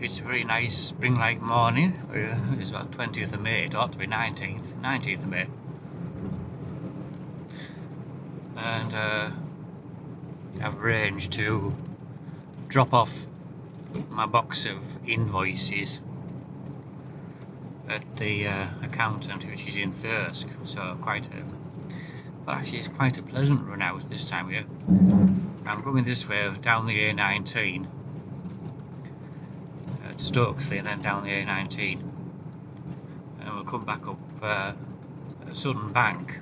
It's a very nice spring-like morning. It's about 20th of May. It ought to be 19th of May. And I've arranged to drop off my box of invoices at the accountant, which is in Thirsk. So but actually it's quite a pleasant run out this time of year. I'm going this way down the A19 at Stokesley and then down the A19, and we'll come back up Sutton Bank.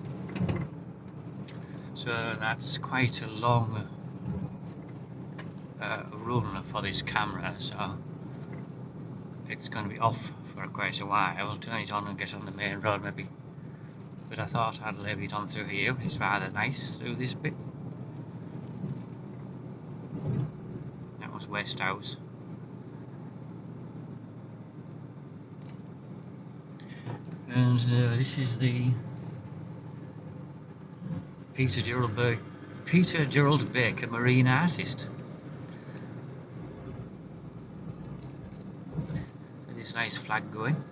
So that's quite a long run for this camera, so it's going to be off for quite a while. I'll turn it on and get on the main road maybe, but I thought I'd leave it on through here. It's rather nice through this bit. That was West House. And this is the Peter Gerald Baker marine artist. With this nice flag going.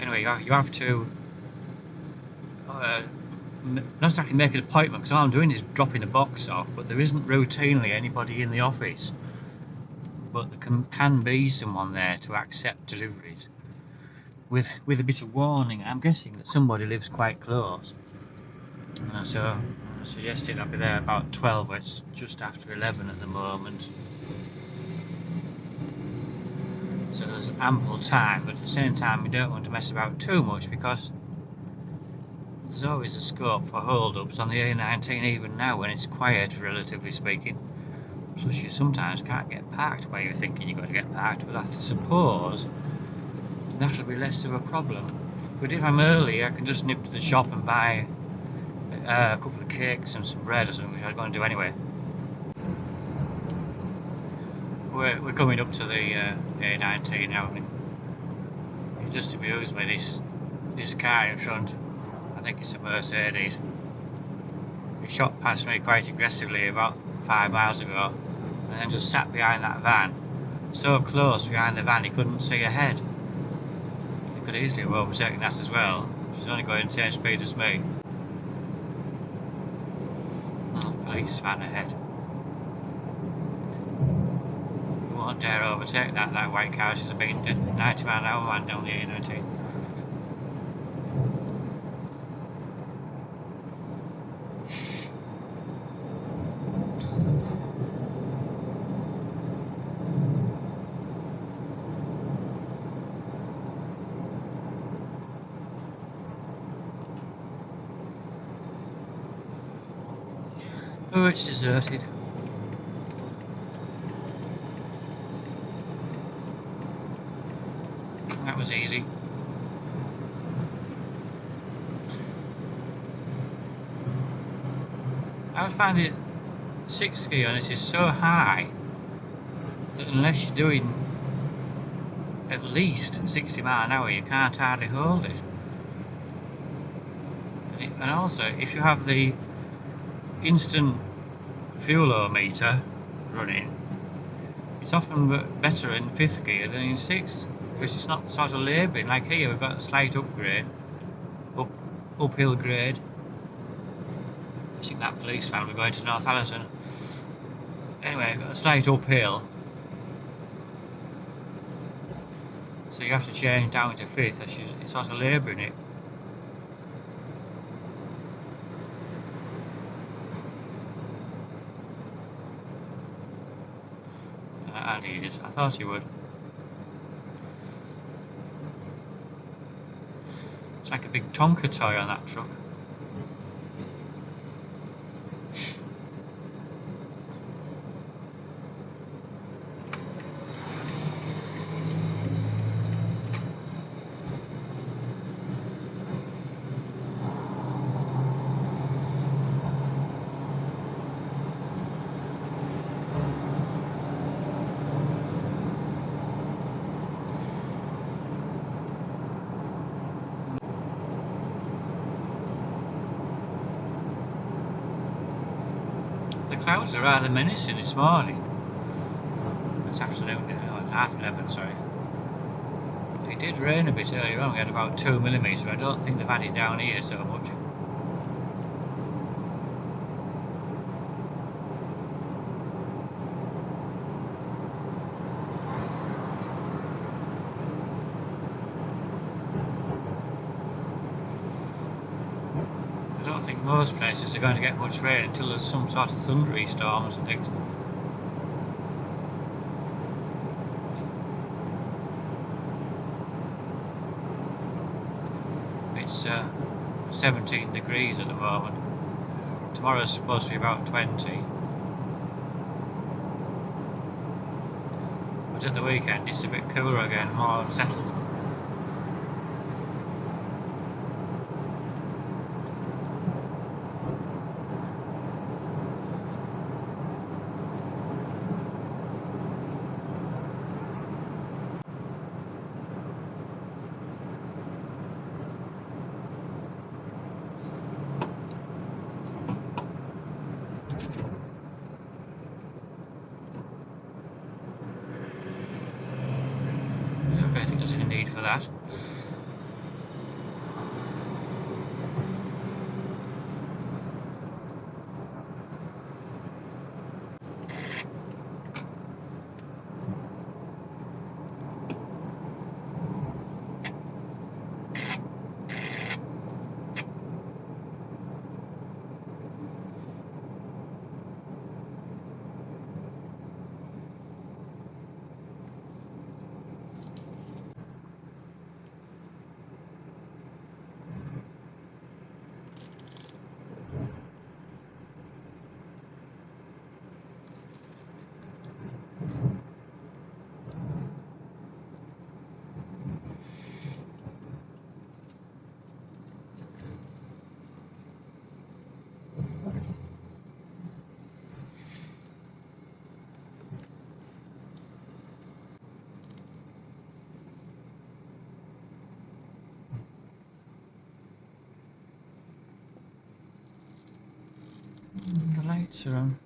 Anyway, you have to not exactly make an appointment, because all I'm doing is dropping a box off, but there isn't routinely anybody in the office. But there can be someone there to accept deliveries with a bit of warning. I'm guessing that somebody lives quite close, so I suggested I'll be there about 12, where it's just after 11 at the moment. So there's ample time, but at the same time we don't want to mess about too much, because there's always a scope for hold-ups on the A19 even now when it's quiet, relatively speaking. Plus you sometimes can't get parked where you're thinking you're going to get parked, but I suppose that'll be less of a problem. But if I'm early, I can just nip to the shop and buy a couple of cakes and some bread or something, which I was going to do anyway. We're coming up to the A19 now. I mean, it just amused me, this car in front. I think it's a Mercedes. He shot past me quite aggressively about 5 miles ago, and then just sat behind that van, so close behind the van he couldn't see ahead. He could easily have overtaken that as well. She's only going the same speed as me. Police van ahead. Won't dare overtake that white car. She's been 90 mile an hour man down the A19. Oh, it's deserted. That was easy. I would find that 60 on this is so high that unless you're doing at least 60 mile an hour, you can't hardly hold it. And also, if you have the instant fuelometer running, it's often better in 5th gear than in 6th, because it's not sort of labouring. Like here we've got a slight uphill grade. I think that police van, we're going to Northallerton. Anyway, got a slight uphill, so you have to change down to 5th. It's sort of labouring it. And he is. I thought he would. It's like a big Tonka toy on that truck. The clouds are rather menacing this morning. It's afternoon, it's 11:30, sorry. It did rain a bit earlier on, we had about 2 millimetres, but I don't think they've had it down here so much. I don't think most places are going to get much rain until there's some sort of thundery storms and things. It's 17 degrees at the moment. Tomorrow's supposed to be about 20. But at the weekend it's a bit cooler again, more unsettled. I think there's any need for that. The lights are on.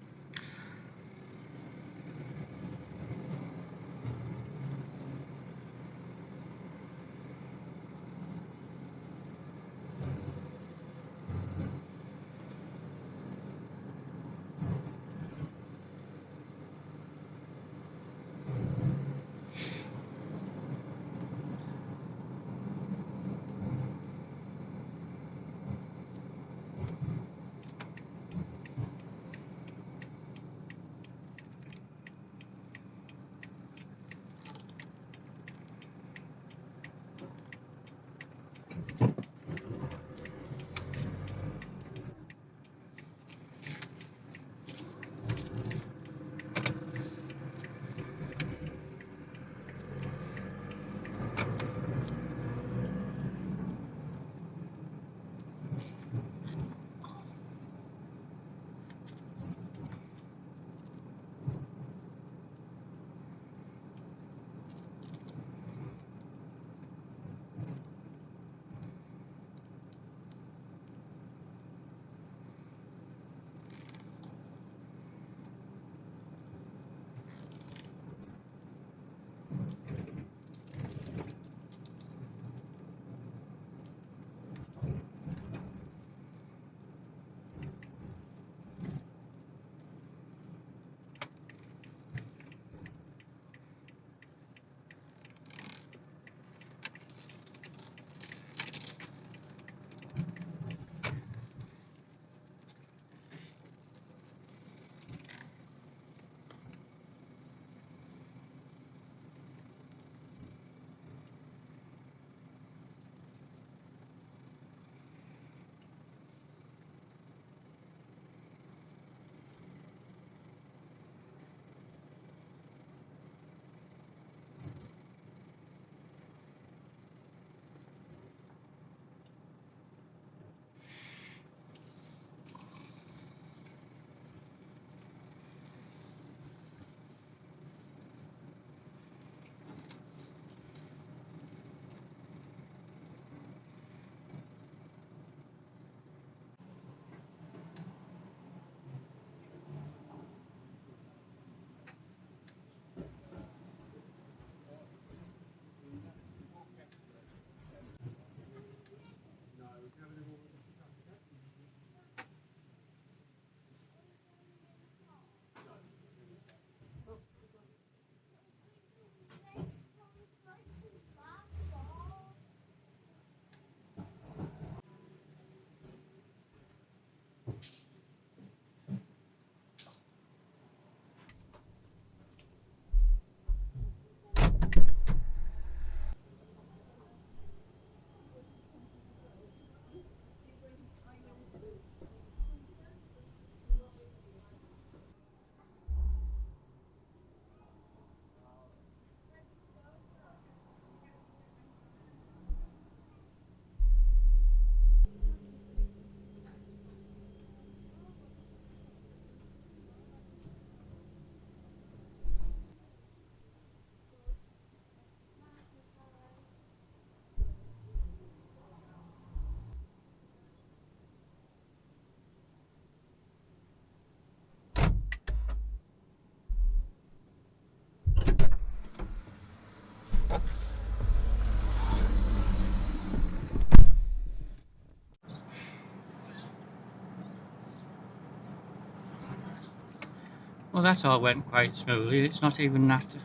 Well, that all went quite smoothly. It's not even after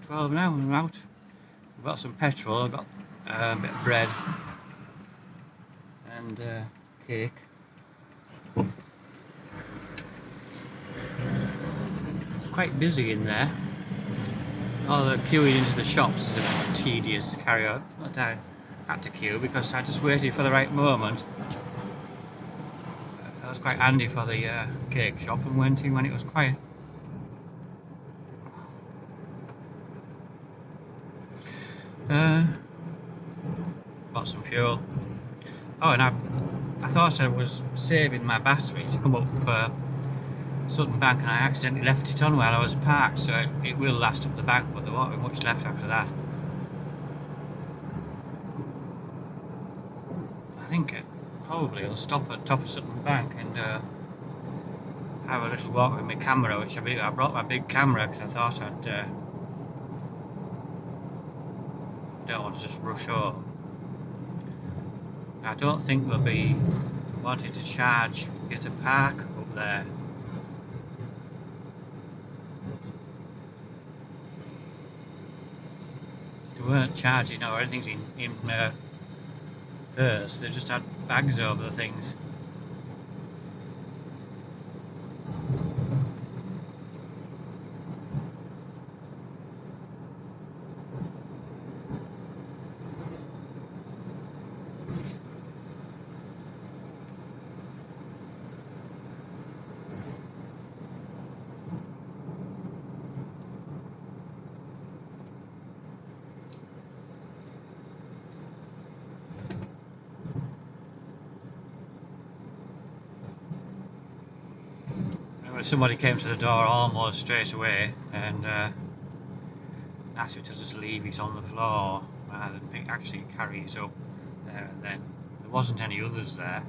12 now. I'm out. I've got some petrol. I've got a bit of bread and cake. Quite busy in there. All the queuing into the shops is a tedious carry-on. But I had to queue because I just waited for the right moment. That was quite handy for the cake shop and went in when it was quiet. Bought some fuel. Oh, and I thought I was saving my battery to come up Sutton Bank, and I accidentally left it on while I was parked, so it will last up the bank, but there won't be much left after that. I think it probably will stop at top of Sutton Bank and have a little walk with my camera, which I brought my big camera because I thought I'd don't want to just rush home. I don't think they'll be wanting to charge you to park up there. They weren't charging or anything in Thirsk. They just had bags over the things. Somebody came to the door almost straight away and asked me to just leave it on the floor rather than actually carry it up there and then. There wasn't any others there.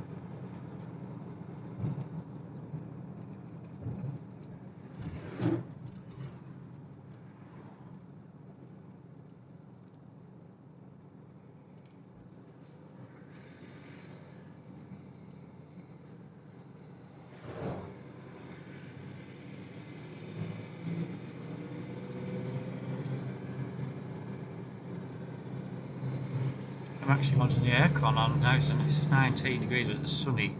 I'm actually wanting the aircon on now, and it's 19 degrees but it's sunny.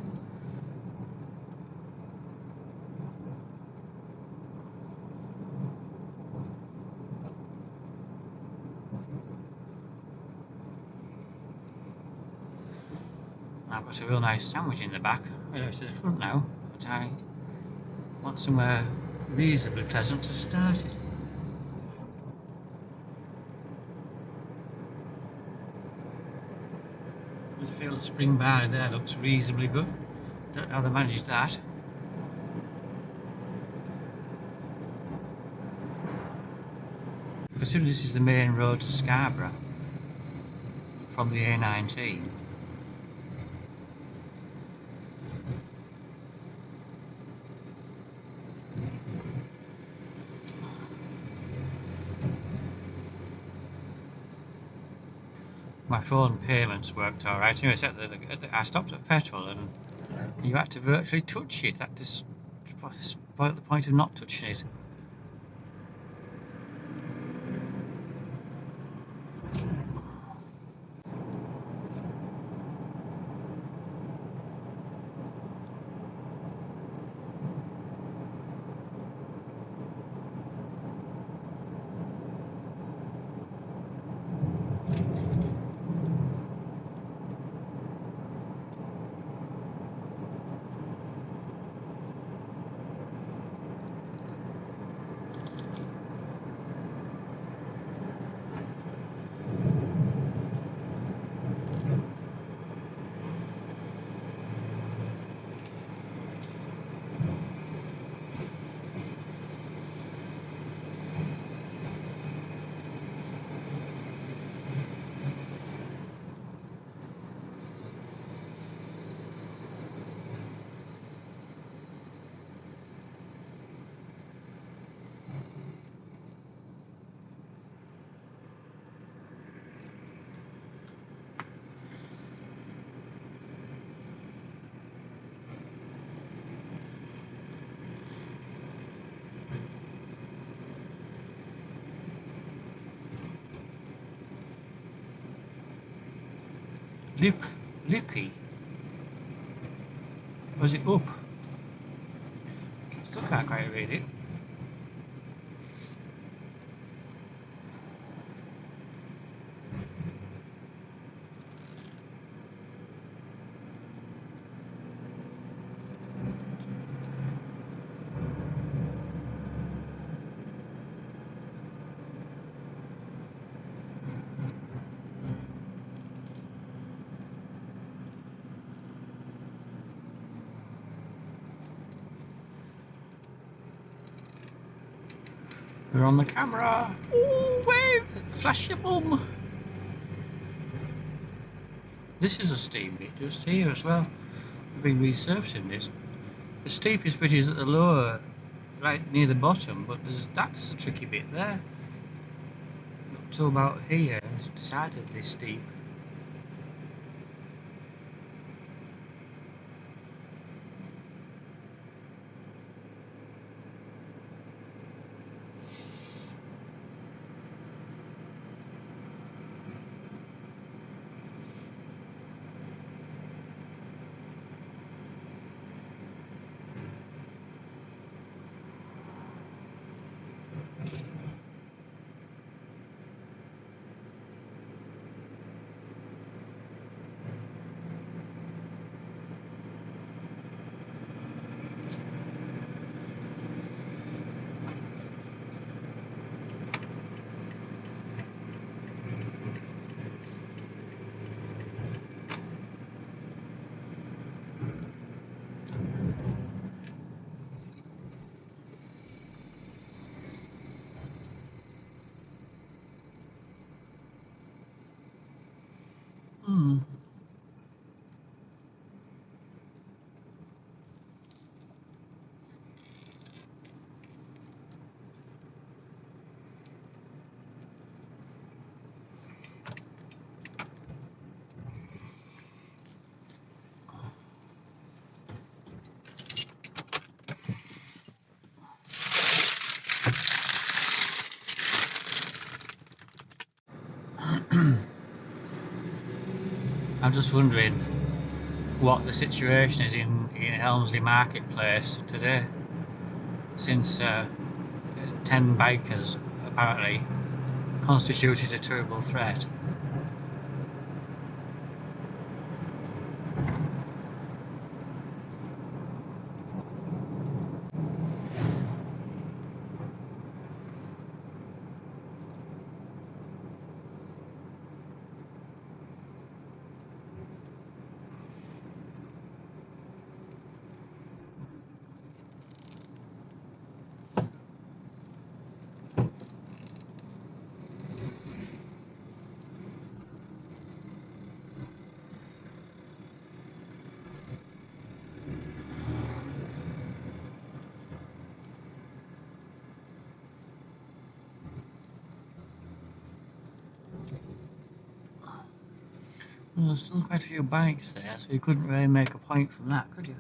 I've got a real nice sandwich in the back. It's to the front now, but I want somewhere reasonably pleasant to start it. I feel the spring bar there looks reasonably good. Don't know how they managed that. Considering this is the main road to Scarborough from the A19. My phone payments worked alright. Anyway, I stopped at petrol and you had to virtually touch it. That just spoiled the point of not touching it. Lippy? Or is it up? Still can't quite read it. We're on the camera. Ooh, wave! Flash your bum. This is a steep bit just here as well. We've been resurfacing this. The steepest bit is at the lower, right near the bottom, but that's a tricky bit there. Up to about here, it's decidedly steep. I'm just wondering what the situation is in Helmsley Marketplace today, since 10 bikers apparently constituted a terrible threat. Well, there's still quite a few bikes there, so you couldn't really make a point from that, could you?